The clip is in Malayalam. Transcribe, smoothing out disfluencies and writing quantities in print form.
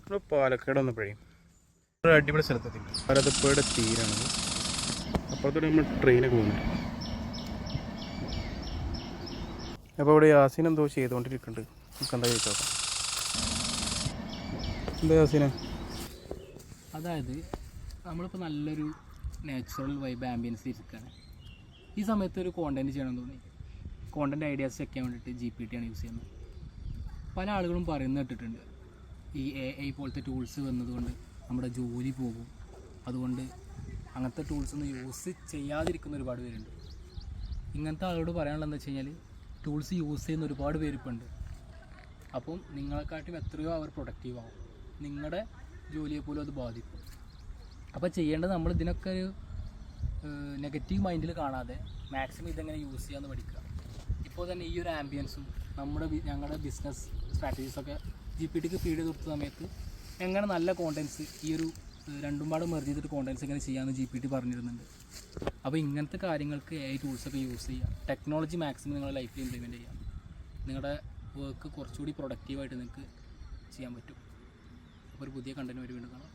നമ്മൾ പാലക്കാട് വന്നപ്പോഴേ ഒരു അടിപൊളി സ്ഥലത്തെത്തി. ഭാരതപ്പുഴയുടെ തീരാണത്. അപ്പുറത്തോടെ നമ്മൾ ട്രെയിനൊക്കെ പോകുന്നുണ്ട്. അപ്പോൾ ഇവിടെ യാസീൻ എന്തോ ചെയ്തുകൊണ്ടിരിക്കുന്നുണ്ട്. നമുക്ക് എന്താ ചോദിച്ചു നോക്കാം. എന്താ യാസീനെ? അതായത് നമ്മളിപ്പോൾ നല്ലൊരു നാച്ചുറൽ വൈബ് ആംബിയൻസിൽ ഇരിക്കുകയാണ്. ഈ സമയത്ത് ഒരു കോണ്ടൻറ്റ് ചെയ്യണമെന്ന് തോന്നി. കോണ്ടൻറ്റ് ഐഡിയാസ് ചെക്ക് ചെയ്യാൻ വേണ്ടിയിട്ട് GPT ആണ് യൂസ് ചെയ്യുന്നത്. പല ആളുകളും പറയുന്നത് കേട്ടിട്ടുണ്ട്, ഈ AI പോലത്തെ ടൂൾസ് വന്നതുകൊണ്ട് നമ്മുടെ ജോലി പോകും, അതുകൊണ്ട് അങ്ങനത്തെ ടൂൾസ് ഒന്നും യൂസ് ചെയ്യാതിരിക്കുന്ന ഒരുപാട് പേരുണ്ട്. ഇങ്ങനത്തെ ആളോട് പറയാനുള്ളത് എന്താ വെച്ച് കഴിഞ്ഞാൽ, ടൂൾസ് യൂസ് ചെയ്യുന്ന ഒരുപാട് പേരിപ്പോൾ ഉണ്ട്. അപ്പം നിങ്ങളെക്കാട്ടും എത്രയോ അവർ പ്രൊഡക്റ്റീവ് ആവും, നിങ്ങളുടെ ജോലിയെ പോലും അത് ബാധിക്കും. അപ്പോൾ ചെയ്യേണ്ടത് നമ്മൾ ഇതിനൊക്കെ ഒരു നെഗറ്റീവ് മൈൻഡിൽ കാണാതെ മാക്സിമം ഇതെങ്ങനെ യൂസ് ചെയ്യാമെന്ന് പഠിക്കുക. ഇപ്പോൾ തന്നെ ഈ ഒരു ആംബിയൻസും ഞങ്ങളുടെ ബിസിനസ് സ്ട്രാറ്റജീസൊക്കെ GPTക്ക് ഫീഡ് ചെയ്ത് കൊടുത്ത സമയത്ത് എങ്ങനെ നല്ല കോണ്ടൻറ്റ്സ് ഈ ഒരു രണ്ടും പാട് മെർജ് ചെയ്തിട്ട് കോണ്ടൻറ്റ്സ് എങ്ങനെ ചെയ്യാമെന്ന് GPT പറഞ്ഞിരുന്നുണ്ട്. അപ്പോൾ ഇങ്ങനത്തെ കാര്യങ്ങൾക്ക് AI ടൂൾസൊക്കെ യൂസ് ചെയ്യുക, ടെക്നോളജി മാക്സിമം നിങ്ങളുടെ ലൈഫിൽ ഇംപ്ലിമെൻറ്റ് ചെയ്യുക. നിങ്ങളുടെ വർക്ക് കുറച്ചുകൂടി പ്രൊഡക്റ്റീവായിട്ട് നിങ്ങൾക്ക് ചെയ്യാൻ പറ്റും. അപ്പോൾ ഒരു പുതിയ കണ്ടൻറ്റ് വരെ വീണ്ടും കാണാം.